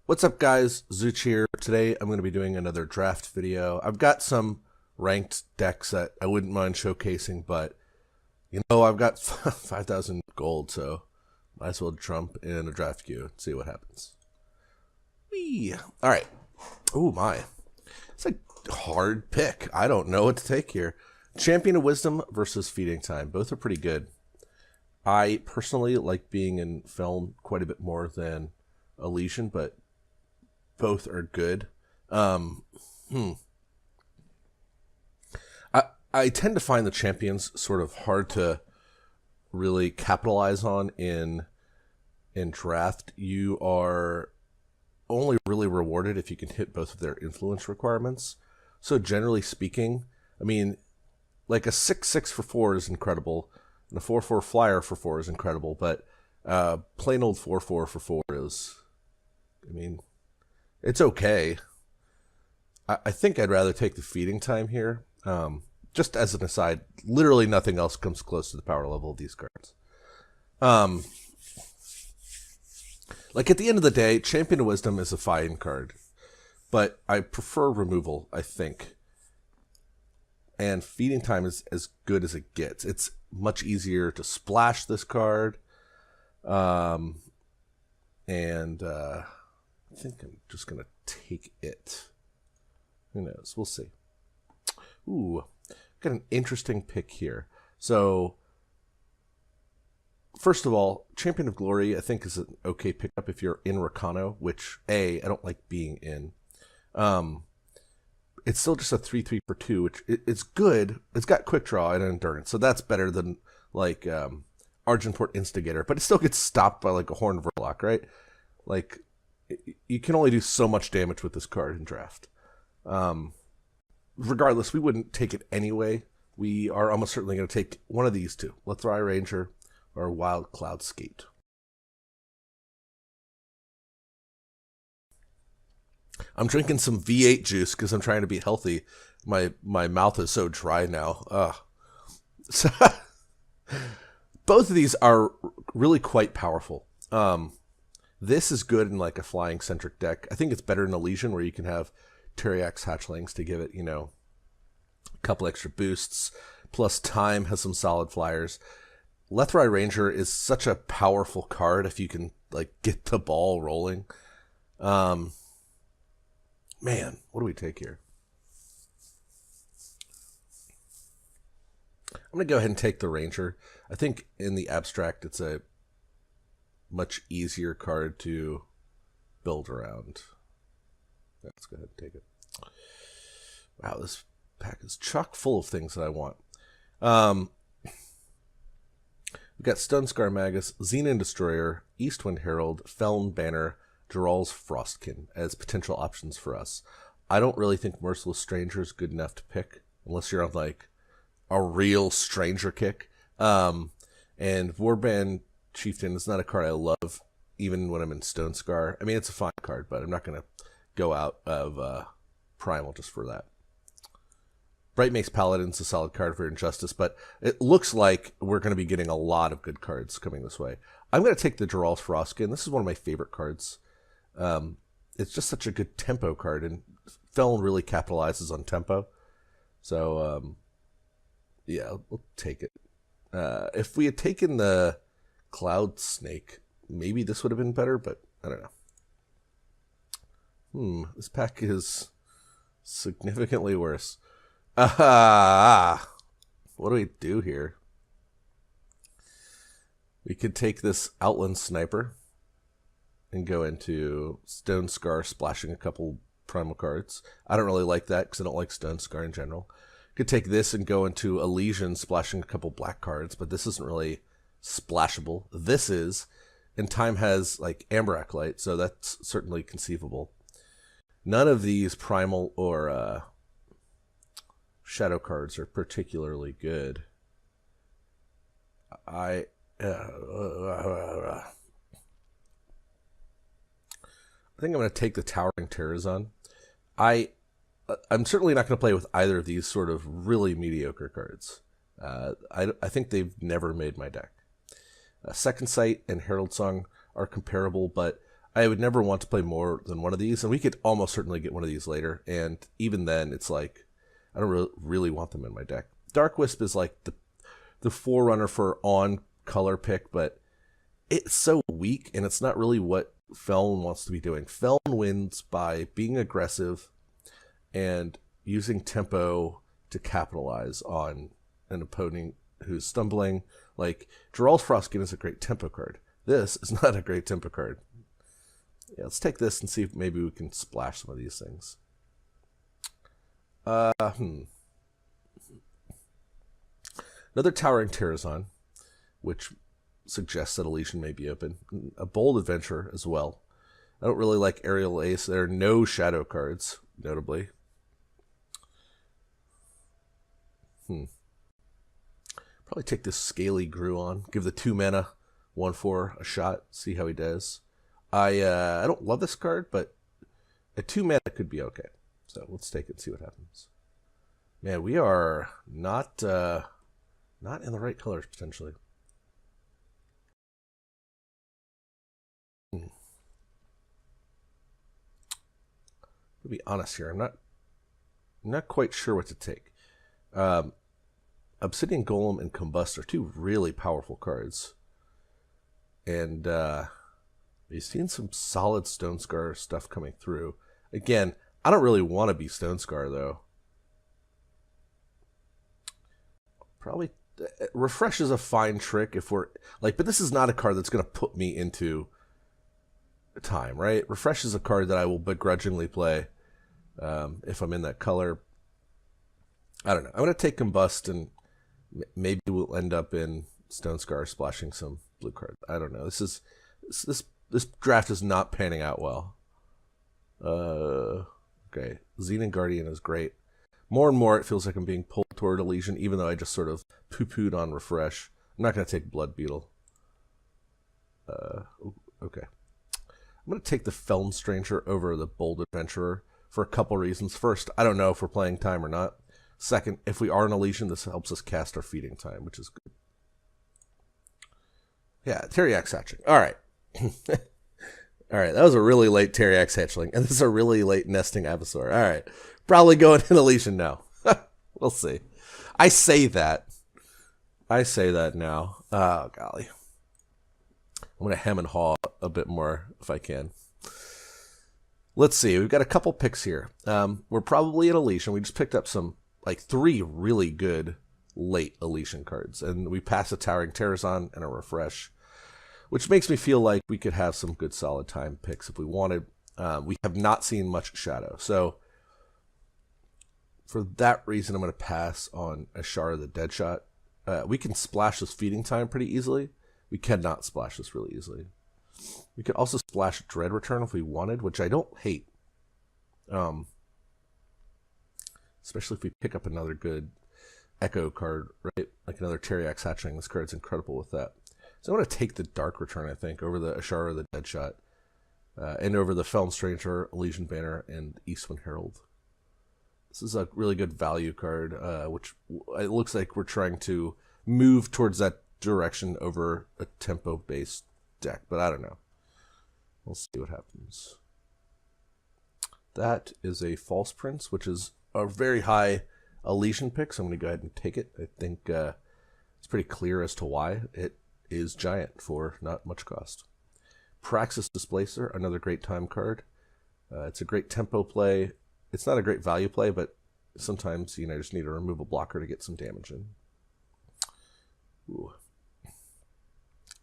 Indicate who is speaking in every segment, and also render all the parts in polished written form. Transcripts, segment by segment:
Speaker 1: What's up, guys? Zoochz here. Today I'm going to be doing another draft video. I've got some ranked decks that I wouldn't mind showcasing, but I've got 5,000 gold, so might as well jump in a draft queue and see what happens. Whee! All right. Oh my, it's a hard pick. I don't know what to take here. Champion of Wisdom versus Feeding Time. Both are pretty good. I personally like being in Feln quite a bit more than Elysian, but both are good. I tend to find the champions sort of hard to really capitalize on in draft. You are only really rewarded if you can hit both of their influence requirements. So generally speaking, I mean, like a 6/6 for 4 is incredible, and a 4/4 flyer for 4 is incredible, but plain old 4/4 for 4 is, I mean, it's okay. I think I'd rather take the Feeding Time here. Just as an aside, literally nothing else comes close to the power level of these cards. Like at the end of the day, Champion of Wisdom is a fine card, but I prefer removal, I think. And Feeding Time is as good as it gets. It's much easier to splash this card. I think I'm just going to take it. Who knows? We'll see. Ooh, got an interesting pick here. So, first of all, Champion of Glory, I think, is an okay pickup if you're in Rakano, which, I don't like being in. It's still just a 3/3 for 2, which it's good. It's got Quick Draw and Endurance, so that's better than, like, Argenport Instigator, but it still gets stopped by, like, a Horned Verloc, right? Like, you can only do so much damage with this card in draft. Regardless, we wouldn't take it anyway. We are almost certainly going to take one of these two, Lethrai Ranger or Wild Cloud Skate. I'm drinking some V8 juice because I'm trying to be healthy. My mouth is so dry now. So both of these are really quite powerful. This is good in like a flying centric deck. I think it's better in Elysian where you can have Teriax Hatchlings to give it, a couple extra boosts. Plus Time has some solid flyers. Lethrai Ranger is such a powerful card if you can like get the ball rolling. Man, what do we take here? I'm going to go ahead and take the Ranger. I think in the abstract it's a much easier card to build around. Let's go ahead and take it. Wow, this pack is chock full of things that I want. We've got Stonescar Magus, Xenon Destroyer, Eastwind Herald, Feln Banner, Geral's Frostkin as potential options for us. I don't really think Merciless Stranger is good enough to pick unless you're on like a real stranger kick. And Warband Chieftain is not a card I love, even when I'm in Stonescar. I mean, it's a fine card, but I'm not going to go out of Primal just for that. Bright Makes Paladin's a solid card for Injustice, but it looks like we're going to be getting a lot of good cards coming this way. I'm going to take the Geral's Frostkin. This is one of my favorite cards. It's just such a good tempo card, and Feln really capitalizes on tempo. So, yeah, we'll take it. If we had taken the Cloud Snake, maybe this would have been better, but I don't know. This pack is significantly worse. What do we do here? We could take this Outland Sniper and go into Stonescar, splashing a couple primal cards. I don't really like that because I don't like Stonescar in general. Could take this and go into Elysian, splashing a couple black cards, but this isn't really splashable. This is, and Time has like Amber Acolyte, so that's certainly conceivable. None of these primal or shadow cards are particularly good. I think I'm going to take the Towering Terrazon. I'm certainly not going to play with either of these sort of really mediocre cards. I think they've never made my deck. Second Sight and Herald Song are comparable, but I would never want to play more than one of these, and we could almost certainly get one of these later. And even then, it's like I don't really want them in my deck. Dark Wisp is like the forerunner for on color pick, but it's so weak, and it's not really what Feln wants to be doing. Feln wins by being aggressive and using tempo to capitalize on an opponent who's stumbling. Like, Geral's Frostkin is a great tempo card. This is not a great tempo card. Yeah, let's take this and see if maybe we can splash some of these things. Another Towering Terrazon, which suggests that Elysian may be open. A Bold Adventure as well. I don't really like Aerial Ace. There are no shadow cards, notably. Probably take this Scaly Gruon. Give the 2 mana 1/4 a shot. See how he does. I don't love this card, but a 2 mana could be okay. So let's take it and see what happens. Man, we are not in the right colors potentially. To be honest here, I'm not quite sure what to take. Obsidian Golem and Combust are 2 really powerful cards. And we've seen some solid Stonescar stuff coming through. Again, I don't really want to be Stonescar, though. Probably Refresh is a fine trick if we're... like, but this is not a card that's going to put me into time, right? Refresh is a card that I will begrudgingly play if I'm in that color. I don't know. I'm going to take Combust, and maybe we'll end up in Stonescar splashing some blue cards. I don't know. This draft is not panning out well. Okay. Xenon Guardian is great. More and more it feels like I'm being pulled toward Elysian, even though I just sort of poo-pooed on Refresh. I'm not going to take Blood Beetle. Okay. I'm going to take the Feln Stranger over the Bold Adventurer for a couple reasons. First, I don't know if we're playing time or not. Second, if we are in Elysian, this helps us cast our Feeding Time, which is good. Yeah, Teriax Hatchling. All right. All right, that was a really late Teriax Hatchling, and this is a really late Nesting Abyssor. All right, probably going in Elysian now. We'll see. I say that now. Oh, golly. I'm going to hem and haw a bit more if I can. Let's see. We've got a couple picks here. We're probably in Elysian. We just picked up some, like, 3 really good late Elysian cards, and we passed a Towering Terrazon and a Refresh, which makes me feel like we could have some good solid time picks if we wanted. We have not seen much Shadow, so for that reason, I'm going to pass on Ashara the Deadshot. We can splash this Feeding Time pretty easily. We cannot splash this really easily. We could also splash Dread Return if we wanted, which I don't hate. Especially if we pick up another good Echo card, right? Like another Teriax Hatchling. This card's incredible with that. So I'm going to take the Dark Return, I think, over the Ashara the Deadshot. And over the Feln Stranger, Elysian Banner, and Eastwind Herald. This is a really good value card, which it looks like we're trying to move towards that direction over a tempo-based deck, but I don't know. We'll see what happens. That is a False Prince, which is a very high Elysian pick, so I'm going to go ahead and take it. I think it's pretty clear as to why. It is giant for not much cost. Praxis Displacer, another great time card. It's a great tempo play. It's not a great value play, but sometimes you just need to remove a blocker to get some damage in. Ooh.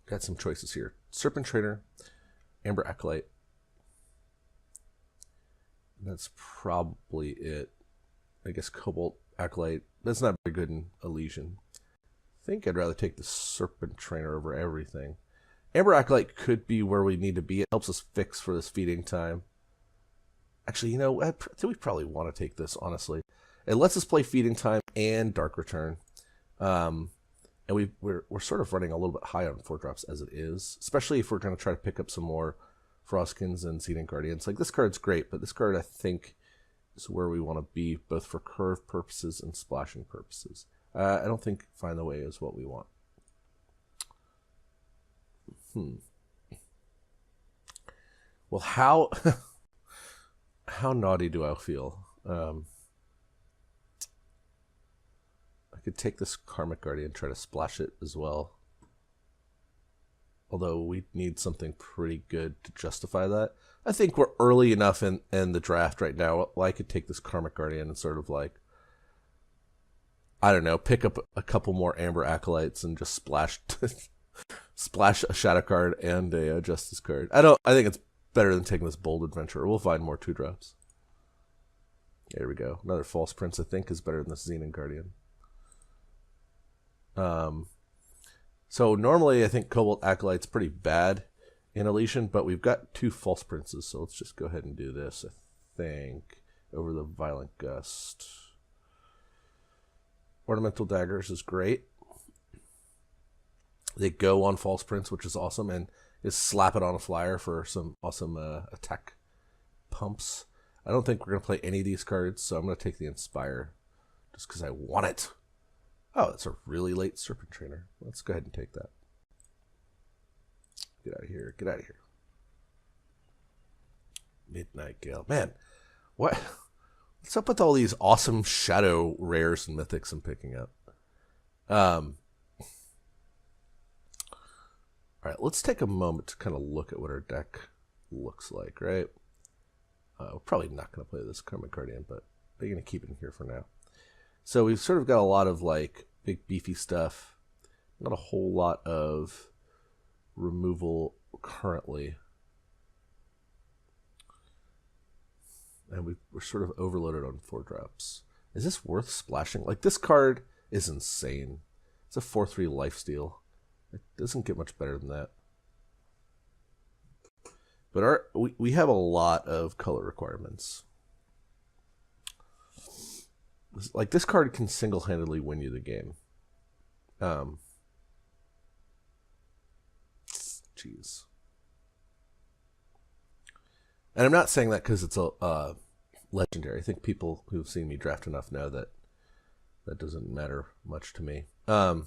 Speaker 1: Got some choices here. Serpent Trainer, Amber Acolyte. That's probably it. I guess Cobalt Acolyte. That's not very good in Elysian. I think I'd rather take the Serpent Trainer over everything. Amber Acolyte could be where we need to be. It helps us fix for this Feeding Time. Actually, I think we probably want to take this, honestly. It lets us play Feeding Time and Dark Return. And we're sort of running a little bit high on 4-drops as it is, especially if we're going to try to pick up some more Frostkins and Xenon Guardians. Like, this card's great, but this card, I think, is where we want to be, both for curve purposes and splashing purposes. I don't think Find the Way is what we want. Well, how how naughty do I feel? I could take this Karmic Guardian and try to splash it as well. Although we need something pretty good to justify that. I think we're early enough in the draft right now. I could take this Karmic Guardian and sort of like, I don't know, pick up a couple more Amber Acolytes and just splash splash a Shadow card and a Justice card. I think it's better than taking this Bold Adventurer. We'll find more 2-drops. There we go. Another False Prince, I think, is better than this Xenon Guardian. So normally I think Cobalt Acolyte's pretty bad in Elysian, but we've got 2 False Princes, so let's just go ahead and do this, I think, over the Violent Gust. Ornamental Daggers is great. They go on False Prince, which is awesome, and just slap it on a flyer for some awesome attack pumps. I don't think we're going to play any of these cards, so I'm going to take the Inspire just because I want it. Oh, that's a really late Serpent Trainer. Let's go ahead and take that. Get out of here. Get out of here. Midnight Gale. Man, what's up with all these awesome shadow rares and mythics I'm picking up? All right, let's take a moment to kind of look at what our deck looks like, right? We're probably not going to play this Karmic Guardian, but we're going to keep it in here for now. So we've sort of got a lot of like big beefy stuff, not a whole lot of removal currently. And we're sort of overloaded on 4-drops. Is this worth splashing? Like, this card is insane. It's a 4/3 lifesteal. It doesn't get much better than that. But we have a lot of color requirements. Like, this card can single-handedly win you the game. Jeez. And I'm not saying that because it's a legendary. I think people who've seen me draft enough know that that doesn't matter much to me. All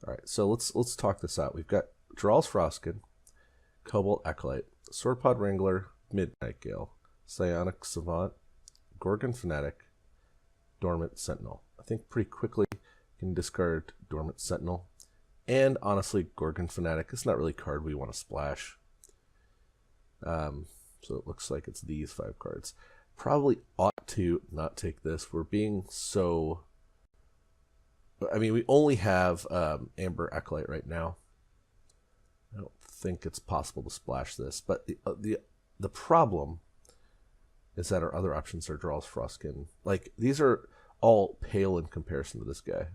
Speaker 1: right, so let's talk this out. We've got Drawls Frostkin, Cobalt Acolyte, Swordpod Wrangler, Midnight Gale, Psionic Savant, Gorgon Fanatic, Dormant Sentinel. I think pretty quickly you can discard Dormant Sentinel. And honestly, Gorgon Fanatic is not really a card we want to splash. So it looks like it's these 5 cards. Probably ought to not take this. We're being so... I mean, we only have Amber Acolyte right now. I don't think it's possible to splash this. But the problem is that our other options are Drawls Frostkin. Like, these are all pale in comparison to this guy.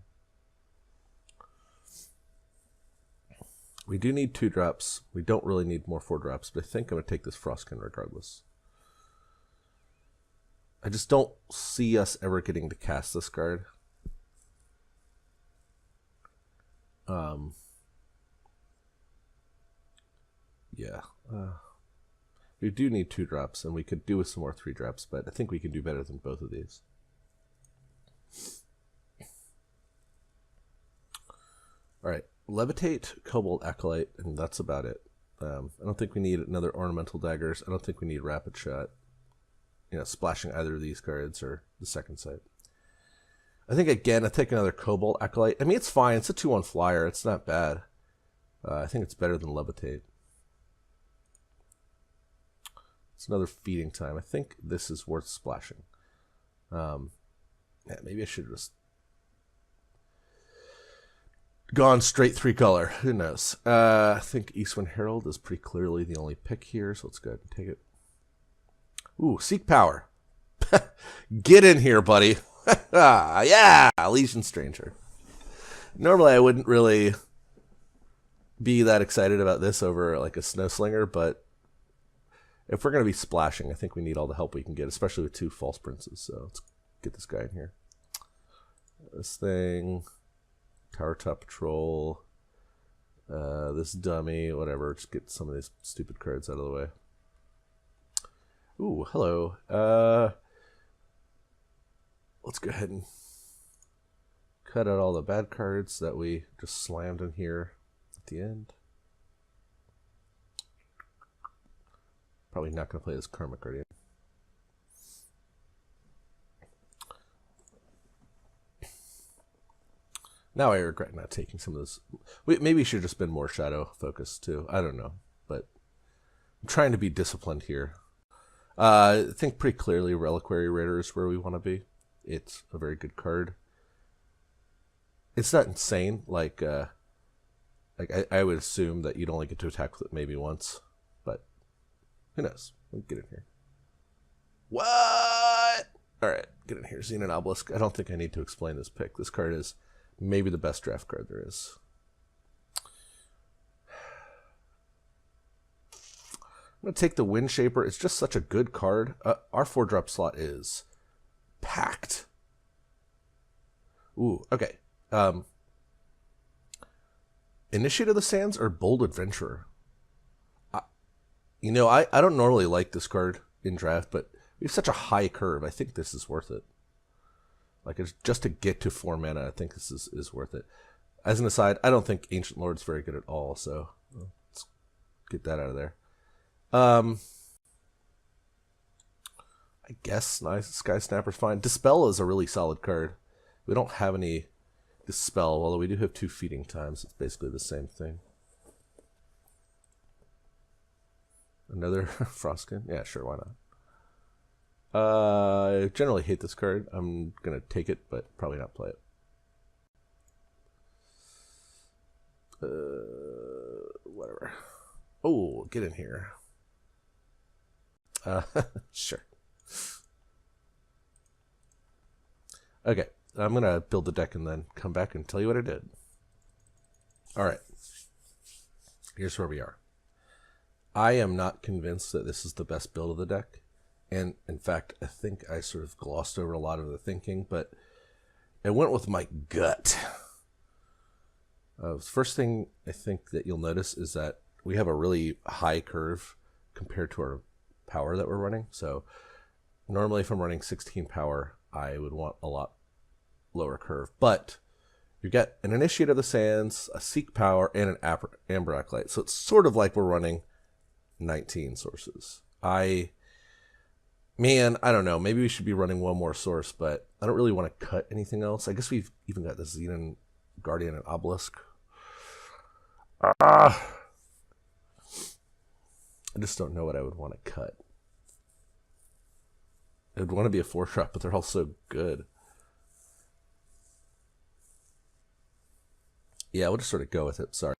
Speaker 1: We do need 2-drops. We don't really need more 4-drops, but I think I'm going to take this Frostkin regardless. I just don't see us ever getting to cast this card. Yeah. We do need 2-drops, and we could do with some more 3-drops, but I think we can do better than both of these. Alright, Levitate, Cobalt Acolyte, and that's about it. I don't think we need another Ornamental Daggers. I don't think we need Rapid Shot. You know, splashing either of these cards or the second sight. I think, again, I take another Cobalt Acolyte. I mean, it's fine. It's a 2-1 flyer. It's not bad. I think it's better than Levitate. It's another Feeding Time. I think this is worth splashing. Yeah, maybe I should have just gone straight 3-color. Who knows? I think Eastwind Herald is pretty clearly the only pick here, so let's go ahead and take it. Ooh, Seek Power. Get in here, buddy. Yeah, Legion Stranger. Normally I wouldn't really be that excited about this over like a Snowslinger, but if we're going to be splashing, I think we need all the help we can get, especially with 2 False Princes. So let's get this guy in here. This thing, Tower Top Patrol, this dummy, whatever. Just get some of these stupid cards out of the way. Ooh, hello. Let's go ahead and cut out all the bad cards that we just slammed in here at the end. Probably not going to play this Karma Guardian. Now I regret not taking some of this. Maybe we should have just been more shadow focused too. I don't know, but I'm trying to be disciplined here. I think pretty clearly Reliquary Raider is where we want to be. It's a very good card. It's not insane. Like I would assume that you'd only get to attack with it maybe once, but who knows? We'll get in here. What? All right, get in here. Xenon Obelisk. I don't think I need to explain this pick. This card is maybe the best draft card there is. I'm going to take the Wind Shaper. It's just such a good card. Our 4-drop slot is packed. Ooh, okay. Initiate of the Sands or Bold Adventurer? I don't normally like this card in draft, but we have such a high curve. I think this is worth it. Like, it's just to get to 4 mana, I think this is worth it. As an aside, I don't think Ancient Lord's very good at all, so let's get that out of there. I guess nice. Sky Snapper's fine. Dispel is a really solid card. We don't have any Dispel, although we do have 2 Feeding Times. It's basically the same thing. Another Frostkin? Yeah, sure, why not? I generally hate this card. I'm going to take it, but probably not play it. Whatever. Oh, get in here. Sure. Okay, I'm going to build the deck and then come back and tell you what I did. Alright. Here's where we are. I am not convinced that this is the best build of the deck. And, in fact, I think I sort of glossed over a lot of the thinking, but I went with my gut. First thing I think that you'll notice is that we have a really high curve compared to our power that we're running. So normally if I'm running 16 power, I would want a lot lower curve. But you get an Initiate of the Sands, a Seek Power, and an Amber Acolyte. So it's sort of like we're running 19 sources. I don't know. Maybe we should be running one more source, but I don't really want to cut anything else. I guess we've even got the Xenon Guardian and Obelisk. I just don't know what I would want to cut. I would want to be a 4-drop, but they're all so good. Yeah, we'll just sort of go with it. Sorry.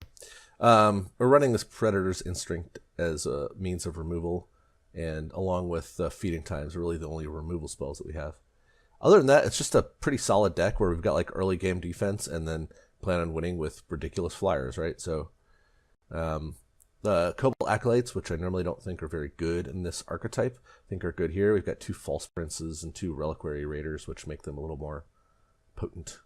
Speaker 1: We're running this Predator's Instinct as a means of removal, and along with Feeding Times, really the only removal spells that we have. Other than that, it's just a pretty solid deck where we've got like early game defense and then plan on winning with ridiculous flyers, right? So the Cobalt Acolytes, which I normally don't think are very good in this archetype, I think are good here. We've got 2 False Princes and 2 Reliquary Raiders, which make them a little more potent.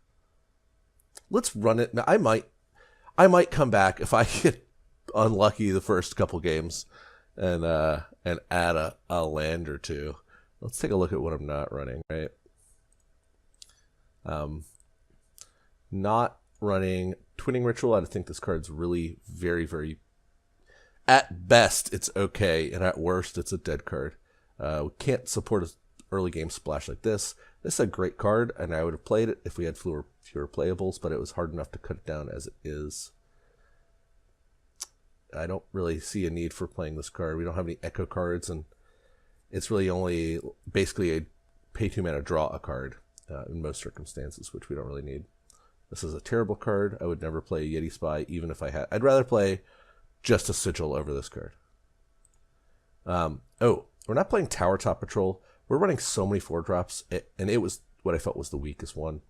Speaker 1: Let's run it. Now, I might come back if I get unlucky the first couple games and add a land or 2. Let's take a look at what I'm not running, right? Not running Twinning Ritual. I think this card's really very, very... At best, it's okay, and at worst, it's a dead card. We can't support an early game splash like this. This is a great card, and I would have played it if we had fewer playables, but it was hard enough to cut it down as it is. I don't really see a need for playing this card. We don't have any Echo cards, and it's really only basically a pay 2 mana draw a card in most circumstances, which we don't really need. This is a terrible card. I would never play Yeti Spy, even if I had. I'd rather play just a Sigil over this card. We're not playing Tower Top Patrol. We're running so many 4-drops, and it was what I felt was the weakest one.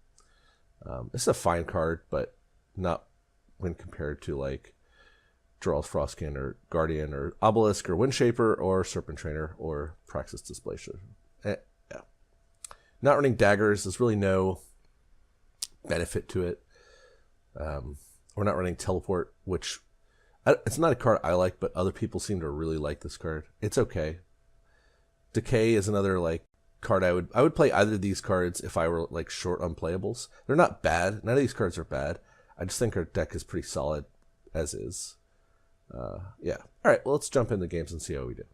Speaker 1: This is a fine card, but not when compared to like Gerald's Frostkin or Guardian or Obelisk or Windshaper or Serpent Trainer or Praxis Displacer. Yeah. Not running daggers. There's really no benefit to it. We're not running Teleport, which it's not a card I like, but other people seem to really like this card. It's okay. Decay is another like card I would play either of these cards if I were like short on playables. They're not bad. None of these cards are bad. I just think our deck is pretty solid as is. Yeah. All right. Well, let's jump in the games and see how we do.